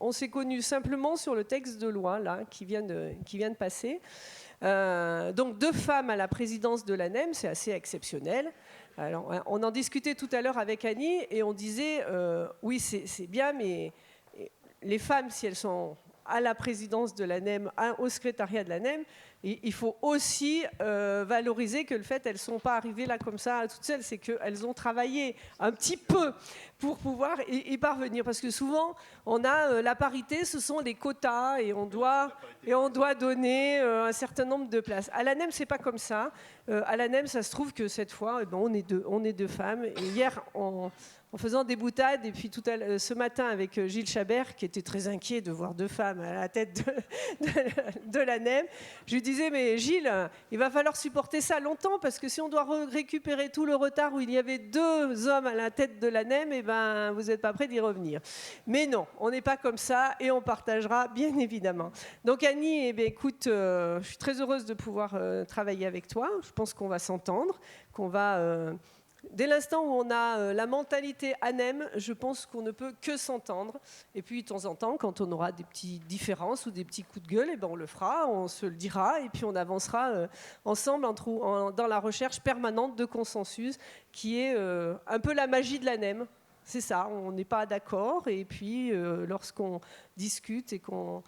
On s'est connus simplement sur le texte de loi, là, qui vient de passer. Donc, 2 femmes à la présidence de l'ANEM, c'est assez exceptionnel. Alors, on en discutait tout à l'heure avec Annie, et on disait, oui, c'est bien, mais les femmes, si elles sont à la présidence de l'ANEM, au secrétariat de l'ANEM, il faut aussi valoriser que le fait qu'elles ne sont pas arrivées là comme ça toutes seules, c'est qu'elles ont travaillé un petit peu pour pouvoir y parvenir. Parce que souvent, on a la parité, ce sont des quotas et on doit donner un certain nombre de places. À l'ANEM, ce n'est pas comme ça. À l'ANEM, ça se trouve que cette fois, on est deux femmes. Et hier, en faisant des boutades, et puis ce matin avec Gilles Chabert, qui était très inquiet de voir 2 femmes à la tête de l'ANEM, je lui disais, mais Gilles, il va falloir supporter ça longtemps, parce que si on doit récupérer tout le retard où il y avait 2 hommes à la tête de l'ANEM, eh ben, vous n'êtes pas prêts d'y revenir. Mais non, on n'est pas comme ça, et on partagera, bien évidemment. Donc Annie, eh bien, écoute, je suis très heureuse de pouvoir travailler avec toi. Je pense qu'on va s'entendre, qu'on va... Dès l'instant où on a la mentalité ANEM, je pense qu'on ne peut que s'entendre. Et puis, de temps en temps, quand on aura des petites différences ou des petits coups de gueule, eh ben, on le fera, on se le dira, et puis on avancera ensemble dans la recherche permanente de consensus, qui est un peu la magie de l'ANEM. C'est ça, on n'est pas d'accord, et puis lorsqu'on discute et qu'on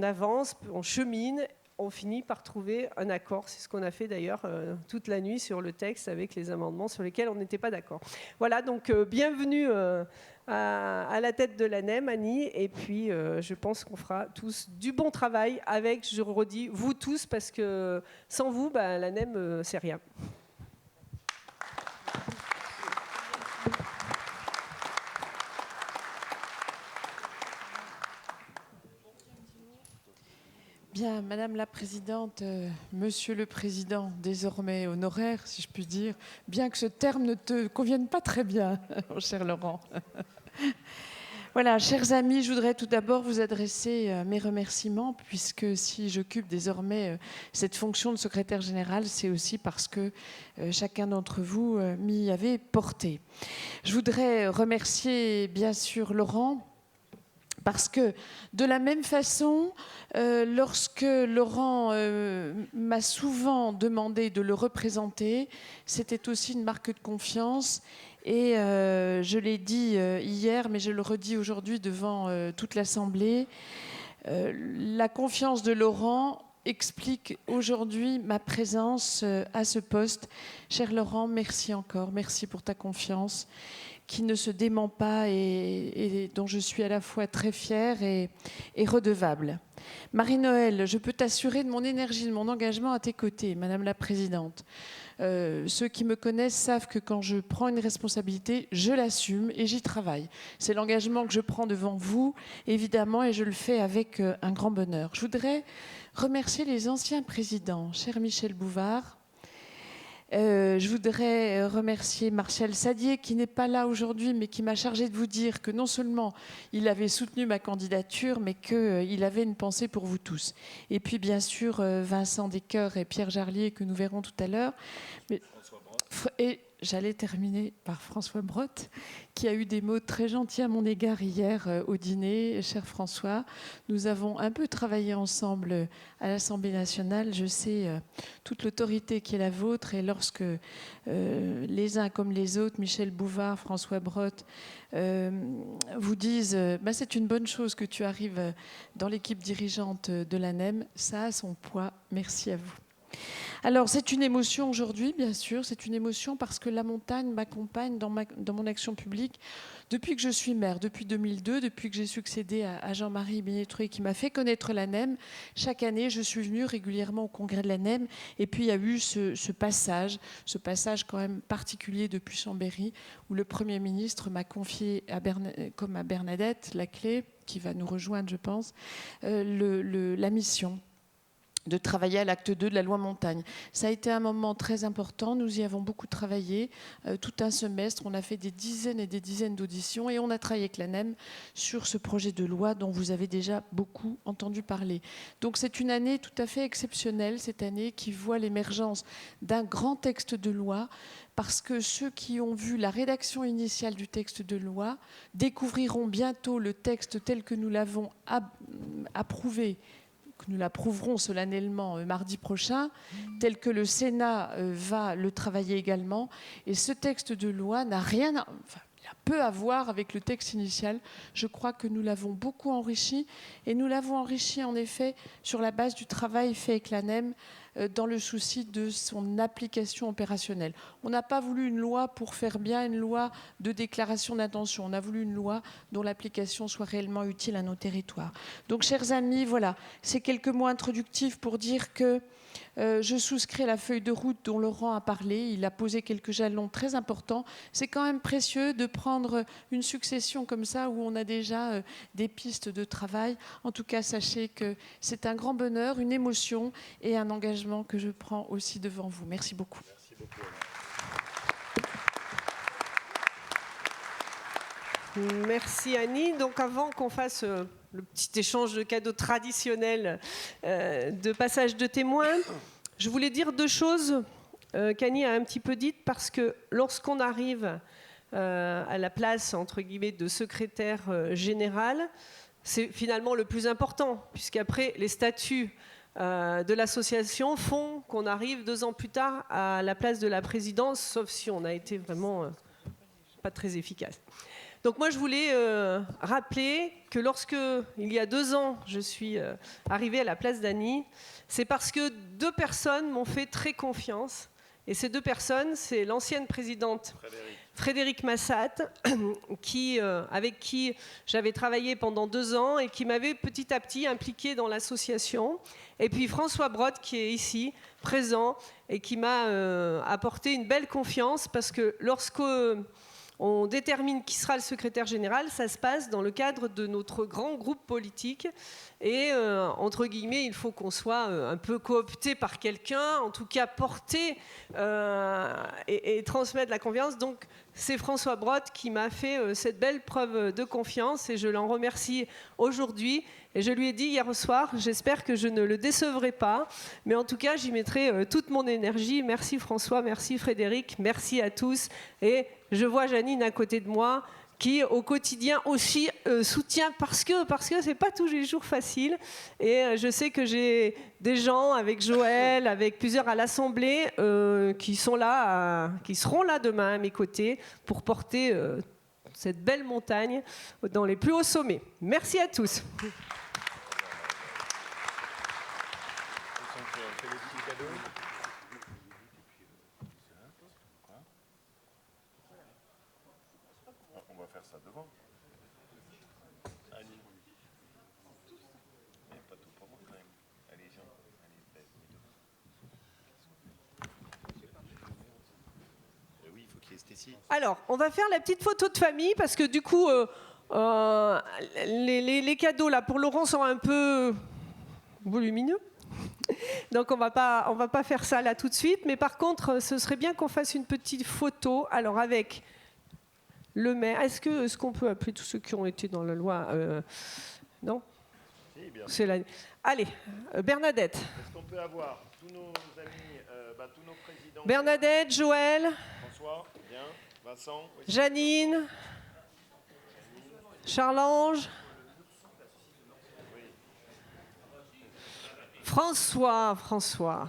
avance, on chemine, on finit par trouver un accord. C'est ce qu'on a fait d'ailleurs toute la nuit sur le texte avec les amendements sur lesquels on n'était pas d'accord. Voilà, donc bienvenue à la tête de l'ANEM, Annie, et puis je pense qu'on fera tous du bon travail avec, je redis, vous tous, parce que sans vous, l'ANEM, c'est rien. Bien, Madame la Présidente, Monsieur le Président, désormais honoraire, si je puis dire, bien que ce terme ne te convienne pas très bien, mon cher Laurent. Voilà, chers amis, je voudrais tout d'abord vous adresser mes remerciements, puisque si j'occupe désormais cette fonction de secrétaire général, c'est aussi parce que chacun d'entre vous m'y avait porté. Je voudrais remercier bien sûr Laurent, parce que de la même façon, lorsque Laurent m'a souvent demandé de le représenter, c'était aussi une marque de confiance. Et je l'ai dit hier, mais je le redis aujourd'hui devant toute l'Assemblée, la confiance de Laurent explique aujourd'hui ma présence à ce poste. Cher Laurent, merci encore, merci pour ta confiance, qui ne se dément pas et dont je suis à la fois très fière et redevable. Marie-Noëlle, je peux t'assurer de mon énergie, de mon engagement à tes côtés, Madame la Présidente. Ceux qui me connaissent savent que quand je prends une responsabilité, je l'assume et j'y travaille. C'est l'engagement que je prends devant vous, évidemment, et je le fais avec un grand bonheur. Je voudrais remercier les anciens présidents, cher Michel Bouvard, Je voudrais remercier Martial Sadier, qui n'est pas là aujourd'hui, mais qui m'a chargé de vous dire que non seulement il avait soutenu ma candidature, mais qu'il avait une pensée pour vous tous. Et puis, bien sûr, Vincent Descoeurs et Pierre Jarlier, que nous verrons tout à l'heure. Et j'allais terminer par François Brotte, qui a eu des mots très gentils à mon égard hier au dîner. Cher François, nous avons un peu travaillé ensemble à l'Assemblée nationale. Je sais toute l'autorité qui est la vôtre, et lorsque les uns comme les autres, Michel Bouvard, François Brotte, vous disent c'est une bonne chose que tu arrives dans l'équipe dirigeante de l'ANEM, ça a son poids. Merci à vous. Alors, c'est une émotion aujourd'hui, bien sûr. C'est une émotion parce que la montagne m'accompagne dans mon action publique depuis que je suis maire, depuis 2002, depuis que j'ai succédé à Jean-Marie Binetruy, qui m'a fait connaître l'ANEM. Chaque année, je suis venue régulièrement au congrès de l'ANEM. Et puis, il y a eu ce passage quand même particulier depuis Chambéry, où le Premier ministre m'a confié, comme à Bernadette Laclais, qui va nous rejoindre, je pense, la mission de travailler à l'acte 2 de la loi montagne. Ça a été un moment très important, nous y avons beaucoup travaillé, tout un semestre, on a fait des dizaines et des dizaines d'auditions et on a travaillé avec l'ANEM sur ce projet de loi dont vous avez déjà beaucoup entendu parler. Donc c'est une année tout à fait exceptionnelle, cette année qui voit l'émergence d'un grand texte de loi, parce que ceux qui ont vu la rédaction initiale du texte de loi découvriront bientôt le texte tel que nous l'avons approuvé, que nous l'approuverons solennellement mardi prochain, tel que le Sénat va le travailler également. Et ce texte de loi n'a rien à... Enfin, il a peu à voir avec le texte initial. Je crois que nous l'avons beaucoup enrichi. Et nous l'avons enrichi, en effet, sur la base du travail fait avec l'ANEM, dans le souci de son application opérationnelle. On n'a pas voulu une loi pour faire bien, une loi de déclaration d'intention. On a voulu une loi dont l'application soit réellement utile à nos territoires. Donc, chers amis, voilà, c'est quelques mots introductifs pour dire que je souscris à la feuille de route dont Laurent a parlé. Il a posé quelques jalons très importants. C'est quand même précieux de prendre une succession comme ça où on a déjà des pistes de travail. En tout cas, sachez que c'est un grand bonheur, une émotion et un engagement que je prends aussi devant vous. Merci beaucoup. Merci beaucoup. Merci Annie. Donc avant qu'on fasse le petit échange de cadeaux traditionnel de passage de témoins, je voulais dire deux choses qu'Annie a un petit peu dites, parce que lorsqu'on arrive à la place, entre guillemets, de secrétaire général, c'est finalement le plus important, puisqu'après les statuts de l'association font qu'on arrive 2 ans plus tard à la place de la présidence, sauf si on a été vraiment pas très efficace. Donc moi, je voulais rappeler que lorsque, il y a 2 ans, je suis arrivée à la place d'Annie, c'est parce que 2 personnes m'ont fait très confiance. Et ces 2 personnes, c'est l'ancienne présidente Frédéric Massat, avec qui j'avais travaillé pendant 2 ans et qui m'avait petit à petit impliquée dans l'association. Et puis François Brotte, qui est ici, présent, et qui m'a apporté une belle confiance, parce que lorsqu'on détermine qui sera le secrétaire général, ça se passe dans le cadre de notre grand groupe politique. Et entre guillemets, il faut qu'on soit un peu coopté par quelqu'un, en tout cas porté et transmettre la confiance. Donc c'est François Brotte qui m'a fait cette belle preuve de confiance et je l'en remercie aujourd'hui. Et je lui ai dit hier soir, j'espère que je ne le décevrai pas, mais en tout cas j'y mettrai toute mon énergie. Merci François, merci Frédéric, merci à tous. Et je vois Janine à côté de moi, qui au quotidien aussi soutient, parce que c'est pas tous les jours facile. Et je sais que j'ai des gens avec Joël, avec plusieurs à l'Assemblée, qui seront là demain à mes côtés pour porter cette belle montagne dans les plus hauts sommets. Merci à tous. On va faire ça devant. Annie. Mais pas tout pour moi quand même. Allez, Jean. Allez, oui, il faut qu'il y ait Stécie. Alors, on va faire la petite photo de famille, parce que du coup, les cadeaux là pour Laurent sont un peu volumineux. Donc on va pas faire ça là tout de suite, mais par contre, ce serait bien qu'on fasse une petite photo. Alors avec le maire, est-ce qu'on peut appeler tous ceux qui ont été dans la loi Non. Si, bien sûr. C'est la... Allez, Bernadette. Est-ce qu'on peut avoir tous nos amis, tous nos présidents? Bernadette, Joël, François, bien. Vincent. Oui. Janine, Charles-Ange, François.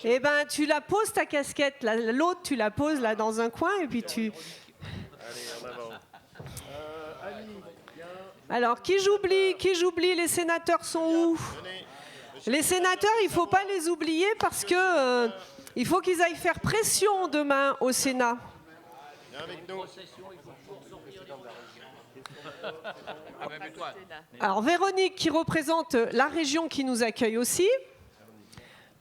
Eh ben, tu la poses ta casquette, là, l'autre tu la poses là dans un coin et puis tu. Allez, en avant. Annie, viens. Alors, qui j'oublie? Les sénateurs sont où? Venez. Les sénateurs, il ne faut pas les oublier parce que il faut qu'ils aillent faire pression demain au Sénat. Viens avec nous. Alors, Véronique qui représente la région qui nous accueille aussi.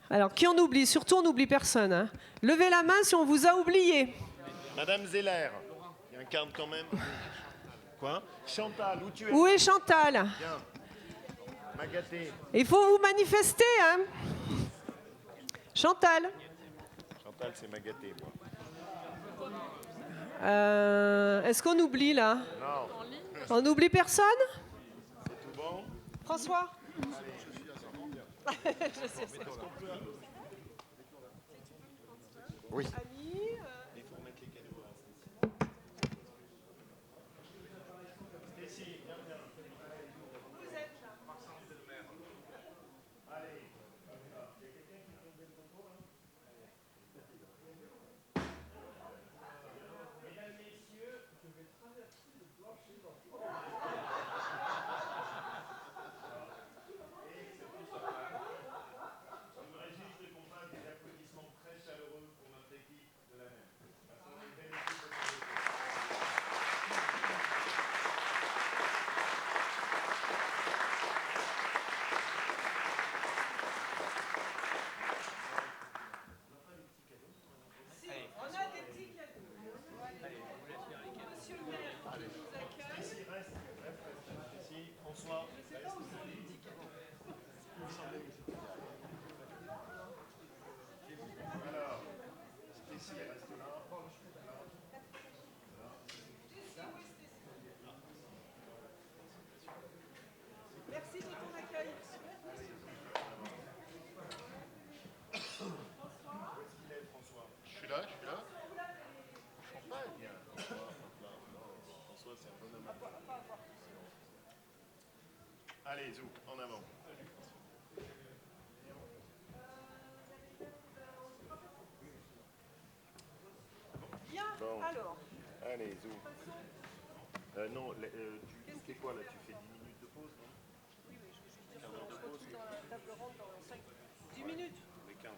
Alors, qui on oublie? Surtout, on n'oublie personne. Hein. Levez la main si on vous a oublié. Madame Zeller, qui incarne quand même. Quoi? Chantal, où tu es? Où est Chantal? Viens. Magaté. Il faut vous manifester. Hein. Chantal. Chantal, c'est Magaté, moi. Est-ce qu'on oublie là? Non. On n'oublie personne? C'est tout bon? François? Je sais ça. Oui. Il faut remettre les cadeaux là. Stécie, viens. Vous êtes là. François. Alors, Stécie, elle reste là. Merci de ton accueil. François. Je suis là. Champagne. François, c'est un bon homme. Allez, Zou, en avant. Bien, Bon. alors. Allez, Zou. Non, tu fais quoi là? Tu fais 10 minutes de pause, non? Oui, je suis dans la table ronde dans 10 minutes. Mais 15.